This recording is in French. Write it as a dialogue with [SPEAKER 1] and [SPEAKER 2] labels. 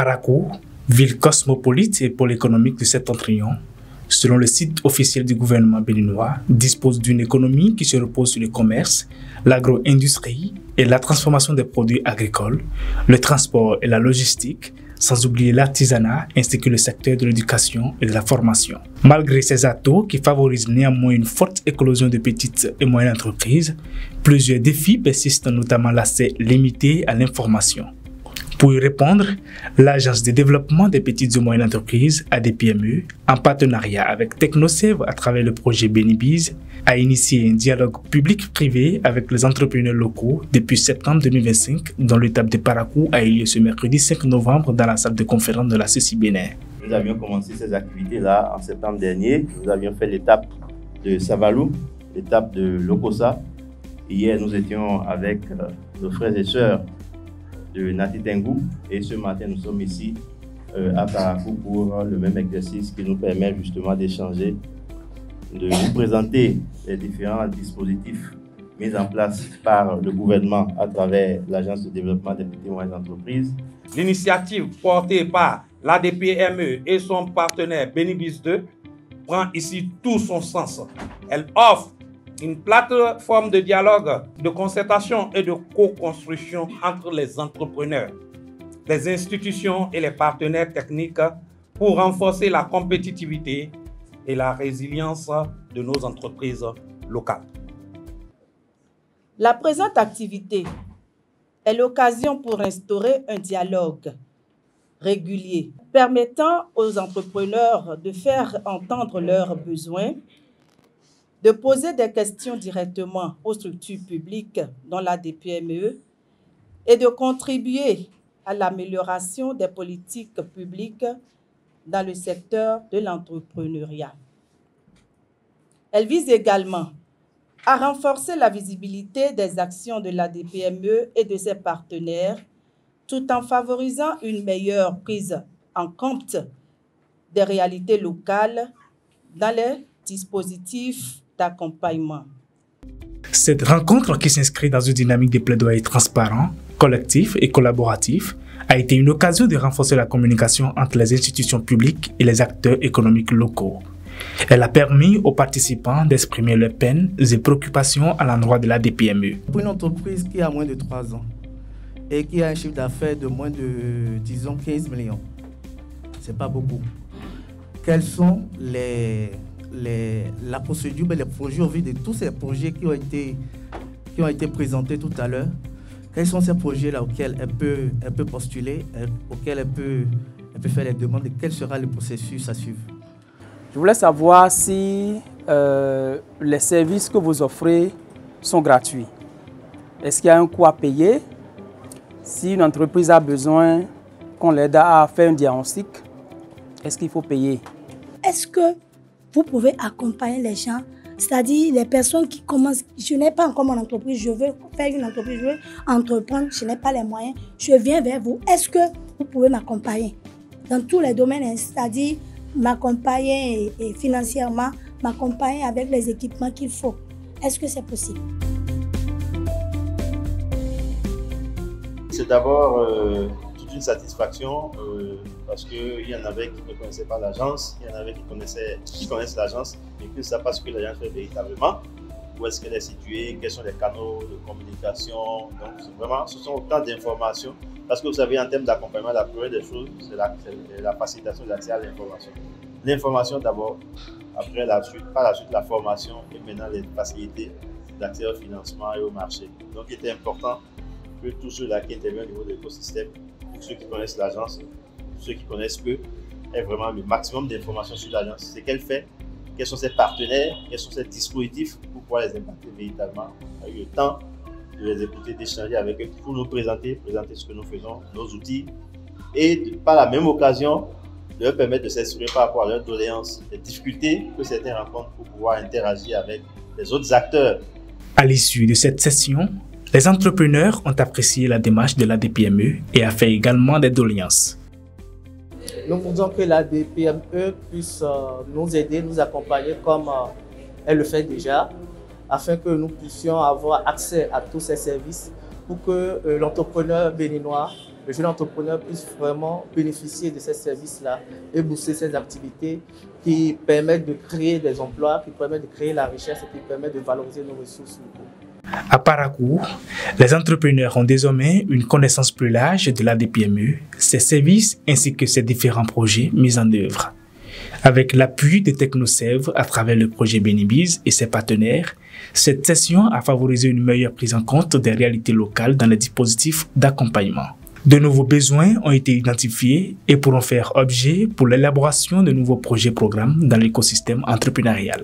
[SPEAKER 1] Parakou, ville cosmopolite et pôle économique du Septentrion, selon le site officiel du gouvernement béninois, dispose d'une économie qui se repose sur le commerce, l'agro-industrie et la transformation des produits agricoles, le transport et la logistique, sans oublier l'artisanat ainsi que le secteur de l'éducation et de la formation. Malgré ces atouts qui favorisent néanmoins une forte éclosion de petites et moyennes entreprises, plusieurs défis persistent, notamment l'accès limité à l'information. Pour y répondre, l'Agence de développement des petites et moyennes entreprises, ADPME, en partenariat avec TechnoServe à travers le projet Benibiz, a initié un dialogue public-privé avec les entrepreneurs locaux depuis septembre 2025, dont l'étape de Parakou a eu lieu ce mercredi 5 novembre dans la salle de conférence de la CECI Bénin.
[SPEAKER 2] Nous avions commencé ces activités-là en septembre dernier. Nous avions fait l'étape de Savalou, l'étape de Lokossa. Hier, nous étions avec nos frères et sœurs de Nati Tengou, et ce matin nous sommes ici à Parakou pour le même exercice qui nous permet justement d'échanger, de vous présenter les différents dispositifs mis en place par le gouvernement à travers l'Agence de développement des petites et moyennes entreprises.
[SPEAKER 3] L'initiative portée par l'ADPME et son partenaire Benibiz 2 prend ici tout son sens. Elle offre une plateforme de dialogue, de concertation et de co-construction entre les entrepreneurs, les institutions et les partenaires techniques pour renforcer la compétitivité et la résilience de nos entreprises locales.
[SPEAKER 4] La présente activité est l'occasion pour instaurer un dialogue régulier permettant aux entrepreneurs de faire entendre leurs besoins, de poser des questions directement aux structures publiques dont la DPME et de contribuer à l'amélioration des politiques publiques dans le secteur de l'entrepreneuriat. Elle vise également à renforcer la visibilité des actions de la DPME et de ses partenaires, tout en favorisant une meilleure prise en compte des réalités locales dans les dispositifs d'accompagnement.
[SPEAKER 1] Cette rencontre, qui s'inscrit dans une dynamique de plaidoyer transparent, collectif et collaboratif, a été une occasion de renforcer la communication entre les institutions publiques et les acteurs économiques locaux. Elle a permis aux participants d'exprimer leurs peines et préoccupations à l'endroit de la DPME.
[SPEAKER 5] Pour une entreprise qui a moins de 3 ans et qui a un chiffre d'affaires de moins de, disons, 15 millions, c'est pas beaucoup. Quelles sont la procédure, les projets au vu de tous ces projets qui ont été présentés tout à l'heure? Quels sont ces projets-là auxquels elle peut postuler, auxquels elle peut faire les demandes et quel sera le processus à suivre?
[SPEAKER 6] Je voulais savoir si les services que vous offrez sont gratuits. Est-ce qu'il y a un coût à payer? Si une entreprise a besoin qu'on l'aide à faire un diagnostic, est-ce qu'il faut payer?
[SPEAKER 7] Est-ce que vous pouvez accompagner les gens, c'est-à-dire les personnes qui commencent, je n'ai pas encore mon entreprise, je veux faire une entreprise, je veux entreprendre, je n'ai pas les moyens, je viens vers vous. Est-ce que vous pouvez m'accompagner dans tous les domaines, c'est-à-dire m'accompagner et financièrement, m'accompagner avec les équipements qu'il faut? Est-ce que c'est possible?
[SPEAKER 2] C'est d'abord toute une satisfaction parce qu'il y en avait qui ne connaissaient pas l'agence, il y en avait qui connaissent l'agence et qui ne savent pas ce que l'agence fait véritablement, où est-ce qu'elle est située, quels sont les canaux de communication. Donc vraiment, ce sont autant d'informations parce que vous savez, en termes d'accompagnement, la première des choses, c'est la facilitation de l'accès à l'information. L'information d'abord, après par la suite la formation et maintenant les facilités d'accès au financement et au marché. Donc il était important que tous ceux-là qui interviennent au niveau de l'écosystème, pour ceux qui connaissent l'agence, ceux qui connaissent peu, aient vraiment le maximum d'informations sur l'agence, ce qu'elle fait, quels sont ses partenaires, quels sont ses dispositifs pour pouvoir les impacter véritablement. On a eu le temps de les écouter, d'échanger avec eux pour nous présenter ce que nous faisons, nos outils, et par la même occasion, de leur permettre de s'exprimer par rapport à leurs doléances, les difficultés que certains rencontrent pour pouvoir interagir avec les autres acteurs.
[SPEAKER 1] À l'issue de cette session, les entrepreneurs ont apprécié la démarche de l'ADPME et a fait également des doléances.
[SPEAKER 5] Nous voudrions que l'ADPME puisse nous aider, nous accompagner comme elle le fait déjà, afin que nous puissions avoir accès à tous ces services pour que l'entrepreneur béninois le jeune entrepreneur puisse vraiment bénéficier de ces services-là et booster ses activités qui permettent de créer des emplois, qui permettent de créer la richesse et qui permettent de valoriser nos ressources locales.
[SPEAKER 1] À Parakou, les entrepreneurs ont désormais une connaissance plus large de l'ADPME, ses services ainsi que ses différents projets mis en œuvre. Avec l'appui de TechnoServe à travers le projet Benibiz et ses partenaires, cette session a favorisé une meilleure prise en compte des réalités locales dans les dispositifs d'accompagnement. De nouveaux besoins ont été identifiés et pourront faire objet pour l'élaboration de nouveaux projets-programmes dans l'écosystème entrepreneurial.